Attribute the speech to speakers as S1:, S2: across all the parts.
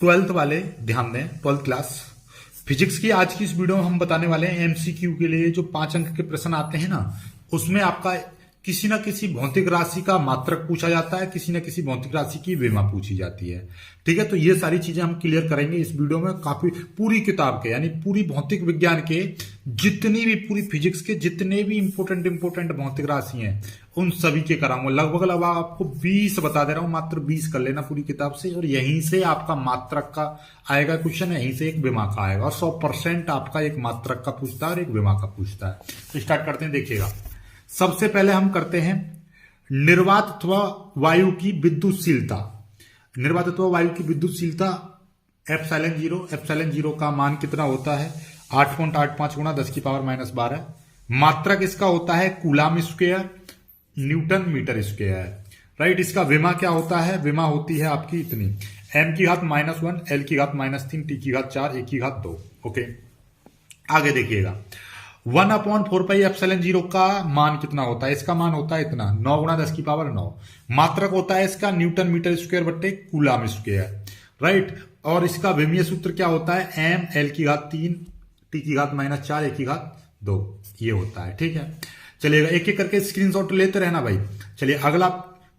S1: Twelfth वाले ध्यान दें, ट्वेल्थ क्लास फिजिक्स की आज की इस वीडियो में हम बताने वाले हैं एमसीक्यू के लिए जो 5 अंक के प्रश्न आते हैं ना, उसमें आपका किसी ना किसी भौतिक राशि का मात्रक पूछा जाता है, किसी ना किसी भौतिक राशि की विमा पूछी जाती है। ठीक है, तो ये सारी चीजें हम क्लियर करेंगे इस वीडियो में। काफी पूरी किताब के यानी पूरी भौतिक विज्ञान के जितनी भी, पूरी फिजिक्स के जितने भी इंपोर्टेंट भौतिक राशि हैं उन सभी के कराऊंगा। लगभग आपको 20 बता दे रहा हूं, मात्र 20 कर लेना पूरी किताब से, और यहीं से आपका मात्रक का आएगा क्वेश्चन, यहीं से एक विमा का आएगा, और 100% आपका एक मात्रक का पूछता है और एक विमा का पूछता है। तो स्टार्ट करते हैं, देखिएगा। सबसे पहले हम करते हैं निर्वात अथवा वायु की विद्युतशीलता। निर्वात अथवा वायु की विद्युतशीलता एप्सिलॉन जीरो का मान कितना होता है? 8.85 गुणा 10 की पावर -12। मात्रक इसका होता है coulomb square newton metre square. Right, इसका विमा क्या होता है? विमा होती है आपकी इतनी, m की घात -1, l की घात -3, t की घात 4, a की घात 2। ओके, आगे देखिएगा। 1/4 एप्सिलॉन जीरो का मान कितना होता है? इसका मान होता है इतना, 9 गुणा 10 की पावर 9। मात्रक होता है इसका न्यूटन मीटर स्क्वायर बट्टे कूलाम स्क्वायर। राइट, और इसका विमीय सूत्र क्या होता है? m l की घात 3, t की घात -4, a की घात 2, ये होता है। ठीक है, चलिएगा एक एक करके स्क्रीनशॉट लेते रहना भाई। चलिए अगला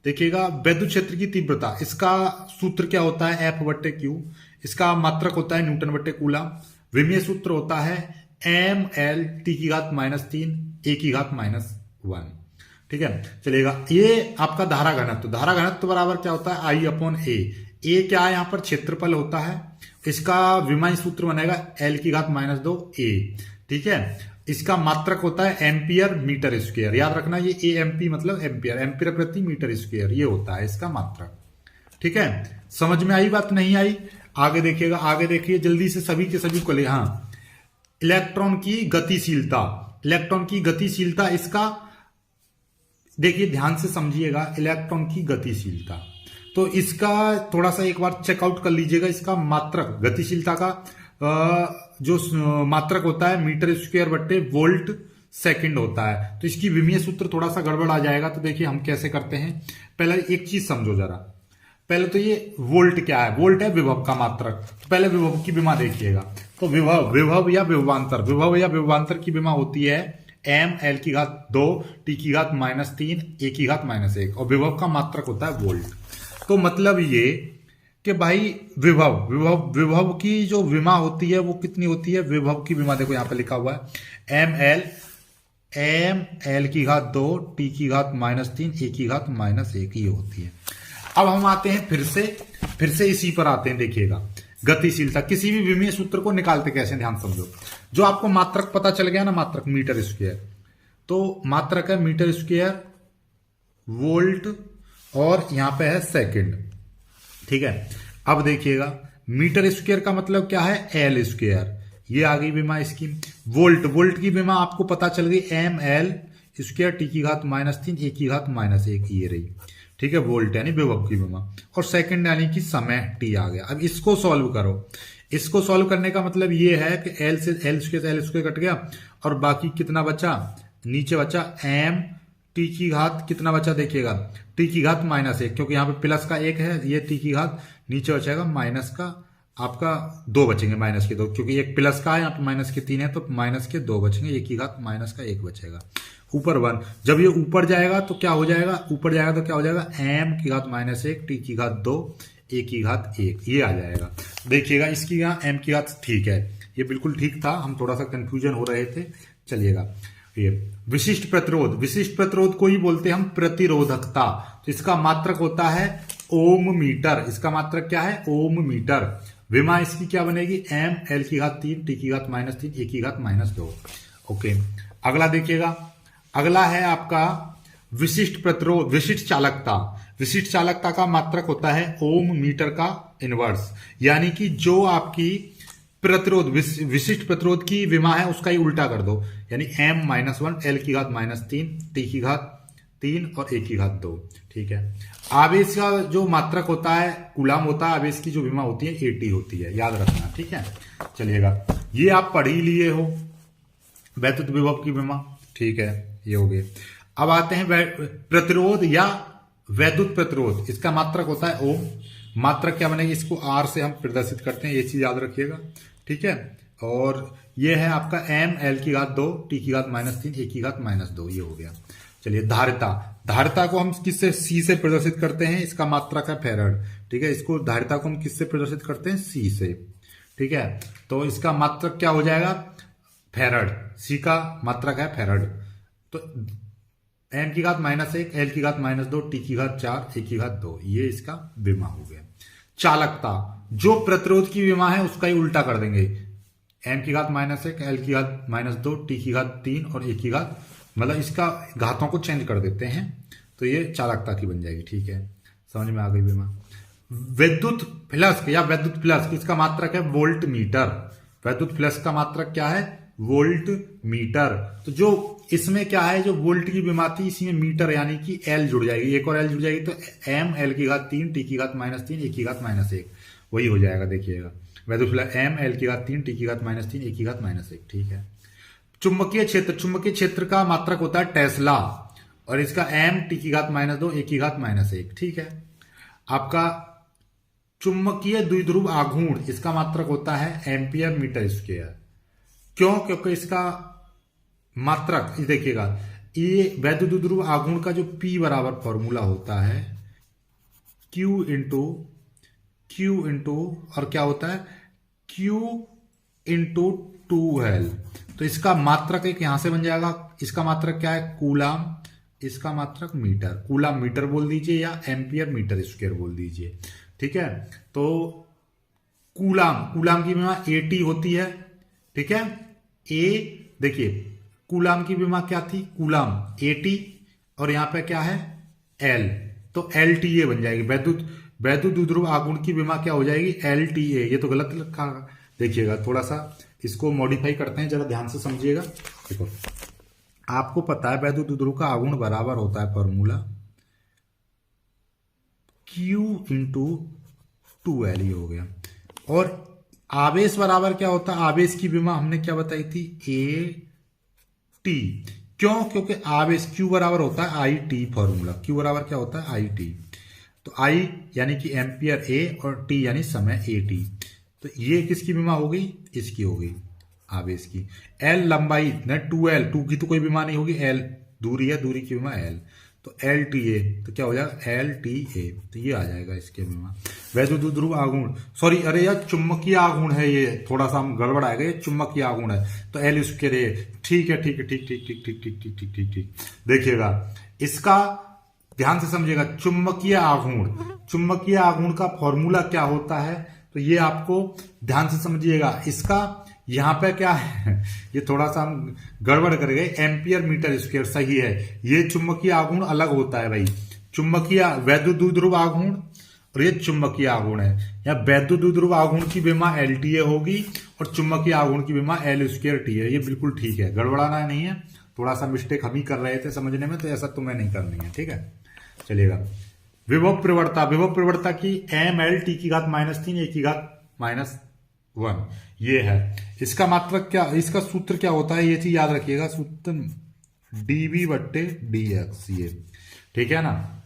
S1: देखिएगा, विद्युत क्षेत्र की तीव्रता, इसका सूत्र क्या होता है? F बट्टे Q। इसका मात्रक होता है न्यूटन बट्टे कूलाम। विमीय सूत्र होता है m l t की घात -3, a की घात -1। ठीक है, चलिएगा। ये आपका धारा घनत्व, धारा घनत्व बराबर क्या होता है? I/A। a क्या है? यहां पर क्षेत्रफल होता है। इसका विमाई सूत्र बनेगा l की घात -2 a। ठीक है, इसका मात्रक होता है एम्पियर मीटर स्क्वायर। याद रखना, ये AMP मतलब एम्पियर, एम्पियर प्रति मीटर स्क्वायर, ये होता है इसका मात्रक। ठीक है, समझ में आई बात? नहीं आई? आगे देखिएगा, आगे देखिए जल्दी से, सभी के सभी को ले। हाँ, इलेक्ट्रॉन की गतिशीलता, इलेक्ट्रॉन की गतिशीलता, इसका देखिए ध्यान से समझिएगा, इलेक्ट्रॉन की गतिशीलता, तो इसका थोड़ा सा एक बार चेकआउट कर लीजिएगा। इसका मात्रक गतिशीलता का जो मात्रक होता है मीटर स्क्वायर बट्टे वोल्ट सेकंड होता है। तो इसकी विमीय सूत्र थोड़ा सा गड़बड़ आ जाएगा। तो देखिए हम कैसे करते हैं, पहले एक चीज समझो जरा। पहले तो ये वोल्ट क्या है? वोल्ट है विभव का मात्रक। तो पहले विभव की विमा देखिएगा। तो विभव या विभवांतर की विमा होती है m l की घात 2, t की घात -3, a की घात -1, और विभव का मात्रक होता है वोल्ट। तो मतलब ये कि भाई विभव की जो विमा होती है वो कितनी होती है? विभव की विमा देखो यहां पे लिखा हुआ है m l की घात 2, t की घात -3, a की घात -1, ये होती है। अब हम आते हैं फिर से इसी पर आते हैं। देखिएगा, गतिशीलता, किसी भी विमीय सूत्र को निकालते कैसे, ध्यान समझो। जो आपको मात्रक पता चल गया ना, मात्रक मीटर स्क्वायर, तो मात्रक है मीटर स्क्वायर वोल्ट, और यहां पे है सेकंड। ठीक है, अब देखिएगा मीटर स्क्वायर का मतलब क्या है? L square. ये आ गई विमा इसकी। वोल्ट की विमा आपको पता चल गई, m l स्क्वायर t की घात -3, a की घात -1, ये रही। ठीक है, वोल्ट यानी विभव की विमा, और सेकंड यानी कि समय t आ गया। अब इसको सॉल्व करो। इसको सॉल्व करने का मतलब ये है कि l से l स्क्वायर कट गया, और बाकी कितना बचा? नीचे बचा m t की घात कितना बचा? देखिएगा, t की घात -1, क्योंकि यहाँ पे प्लस का 1 है, ये t की घात, नीचे बचेगा माइनस का आपका 2 बचेंगे, -2, क्योंकि एक प्लस का है, यहाँ पे -3 है, तो -2 बचेंगे, एक की घात -1 बचेगा। ऊपर 1, जब ये ऊपर जाएगा तो क्या हो जाएगा? ऊपर जाएगा तो क्या हो जाएगा? m की घात -1, t की घात 2, a की घात 1, ये आ जाएगा। देखिएगा इसकी यहाँ m की घात ठीक है, ये बिल्कुल ठीक था, हम थोड़ा सा कंफ्यूजन हो रहे थे। चलिएगा, ये विशिष्ट प्रतिरोध को ही बोलते हैं हम प्रतिरोधकता। तो इसका मात्रक होता है ओम मीटर। इसका मात्रक क्या है? ओम मीटर। विमा इसकी क्या बनेगी? m l की घात 3, t की घात -3, a की घात -2। ओके, अगला देखिएगा, अगला है आपका विशिष्ट प्रतिरोध, विशिष्ट चालकता। विशिष्ट चालकता का मात्रक होता है ओम मीटर का इनवर्स, यानी कि जो आपकी प्रतिरोध, विशिष्ट प्रतिरोध की विमा है उसका ही उल्टा कर दो, यानी m-1 l की घात -3, t की घात 3 और a की घात 2। ठीक है, आवेश का जो मात्रक होता है कूलाम होता है, आवेश की जो विमा होती है AT होती है, याद रखना। ठीक है, चलिएगा, ये आप पढ़ ही लिए हो, वैद्युत विभव की विमा। ठीक है, ये हो गए। अब आते हैं प्रतिरोध या वैद्युत प्रतिरोध, इसका मात्रक होता है ओम। मात्रक क्या बनेगी, इसको आर से हम प्रदर्शित करते हैं, ये चीज याद रखिएगा, ठीक है। और ये है आपका एम एल की घात 2 टी की घात -3 ए की घात -2, ये हो गया। चलिए धारिता को हम किससे, सी से प्रदर्शित करते हैं, इसका मात्रक है फैराड, ठीक है। इसको धारिता को हम किससे प्रदर्शित करते हैं, सी से, ठीक है। तो इसका मात्रक क्या हो जाएगा, फैराड, सी का मात्रक है फैराड। तो एम की घात -1 एल की घात -2 टी की घात 4 ए की घात 2, ये इसका विमा हो गया। चालकता, जो प्रतिरोध की विमा है उसका ही उल्टा कर देंगे, एम की घात -1 एल की घात -2 टी की घात 3 और ए की घात, मतलब इसका घातों को चेंज कर देते हैं, तो ये चालकता की बन जाएगी, ठीक है। समझ में आ गई विमा। विद्युत फ्लक्स या विद्युत फ्लक्स, इसका मात्रक है वोल्ट मीटर। विद्युत फ्लक्स का मात्रक क्या है, वोल्ट मीटर। तो जो इसमें क्या है, जो वोल्ट की विमा थी, इसी में मीटर यानी कि एल जुड़ जाएगी, एक और एल जुड़ जाएगी, तो एम एल की घात 3 टी की घात -3 ए की घात -1, वही हो जाएगा। देखिएगा विद्युत फ्लक्स एम एल की घात 3 टी की घात -3 ए की घात -1, ठीक है। चुंबकीय क्षेत्र का मात्रक होता है टेस्ला, और इसका एम टी की घात -2 ए की घात -1, ठीक है। आपका चुंबकीय द्विध्रुव आघूर्ण, इसका मात्रक होता है एम्पियर मीटर स्क्वायर। क्यों, क्योंकि इसका मात्रक देखिएगा, ये वैद्युत द्विध्रुव आघूर्ण का जो P बराबर फॉर्मूला होता है Q इंटू और क्या होता है Q इंटू 2L। तो इसका मात्रक एक यहां से बन जाएगा, इसका मात्रक क्या है कूलाम, इसका मात्रक मीटर, कूलाम मीटर बोल दीजिए या एम्पियर मीटर स्क्वायर बोल दीजिए, ठीक है। तो कूलाम की विमा AT होती है, ठीक है। ए देखिए कूलाम की विमा क्या थी, कूलाम AT, और यहां पे क्या है L, तो LTA बन जाएगी। वैद्युत द्विध्रुव आघूर्ण की विमा क्या हो जाएगी, LTA। ये तो गलत लिखा, देखिएगा थोड़ा सा इसको मॉडिफाई करते हैं, जरा ध्यान से समझिएगा। देखो आपको पता है वैद्युत द्विध्रुव का आघूर्ण बराबर होता है फॉर्मूला Q इंटू 2L, ये हो गया। और आवेश बराबर क्या होता है, आवेश की विमा हमने क्या बताई थी, AT। क्यों, क्योंकि आवेश Q बराबर होता है IT, फॉर्मूला Q बराबर क्या होता है IT। तो I यानी कि एम्पियर A और T यानी समय AT। तो ये किसकी विमा हो गई, इसकी हो गई आवेश की। L लंबाई न 2L, 2 की तो कोई विमा नहीं होगी, L दूरी है, दूरी की विमा L, तो LTA, तो क्या हो जाएगा LTA, तो ये आ जाएगा इसके विमा। वैद्युत द्विध्रुव आघूर्ण, सॉरी अरे यार चुंबकीय आघूर्ण है, ये थोड़ा सा हम गड़बड़ आएगा, ये चुंबकीय आघूर्ण है, तो L स्क्वायर A, ठीक है, ठीक है, ठीक ठीक ठीक ठीक ठीक ठीक ठीक ठीक ठीक। देखिएगा इसका ध्यान से समझिएगा, चुंबकीय आघूर्ण का फॉर्मूला क्या होता है, तो ये आपको ध्यान से समझिएगा। इसका यहां पे क्या है, ये थोड़ा सा हम गड़बड़ कर गए, एम्पियर मीटर स्क्वायर सही है। ये चुंबकीय आघूर्ण अलग होता है भाई, चुंबकीय वैद्युत द्विध्रुव आघूर्ण और ये चुंबकीय आघूर्ण है। या वैद्युत द्विध्रुव आघूर्ण की विमा LTA होगी और चुंबकीय आघूर्ण की विमा L स्क्वायर T है, ये बिल्कुल ठीक है, गड़बड़ाना नहीं है। थोड़ा सा मिस्टेक हम ही कर रहे थे समझने में, तो ऐसा तुम्हें नहीं करनी है, ठीक है। चलिएगा विभव प्रवणता की ML T की घात -3 ए की घात -1, ये है। इसका मात्रक क्या, इसका सूत्र क्या होता है, ये चीज याद रखिएगा, सूत्र dV/dx, ये ठीक है ना।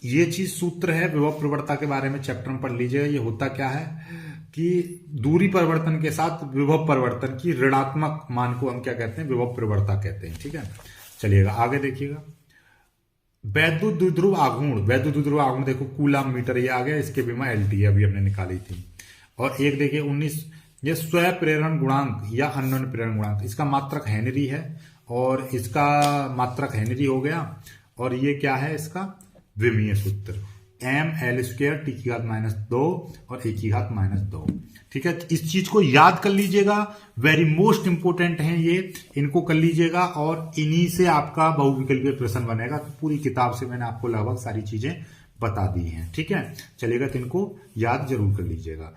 S1: ये चीज सूत्र है विभव प्रवणता के बारे में, चैप्टर में पढ़ लीजिएगा। ये होता क्या है कि दूरी परिवर्तन के साथ विभव परिवर्तन की ऋणात्मक मान को हम क्या कहते हैं, विभव प्रवणता कहते हैं, ठीक है। चलिएगा आगे देखिएगा, वैद्युत द्विध्रुव आघूर्ण देखो कूलाम मीटर, ये आ गया, इसके विमा LT अभी हमने निकाली थी। और एक देखिए 19, ये स्वयं प्रेरण गुणांक या अन्योन्य प्रेरण गुणांक, इसका मात्रक हेनरी है, और इसका मात्रक हेनरी हो गया। और ये क्या है, इसका विमीय सूत्र ML स्क्वायर T की घात -2 और A की घात -2, ठीक है। इस चीज को याद कर लीजिएगा, वेरी मोस्ट इंपोर्टेंट है ये, इनको कर लीजिएगा, और इन्हीं से आपका बहुविकल्पीय प्रश्न बनेगा। तो पूरी किताब से मैंने आपको लगभग सारी चीजें बता दी हैं, ठीक है। चलिएगा, तो इनको याद जरूर कर लीजिएगा।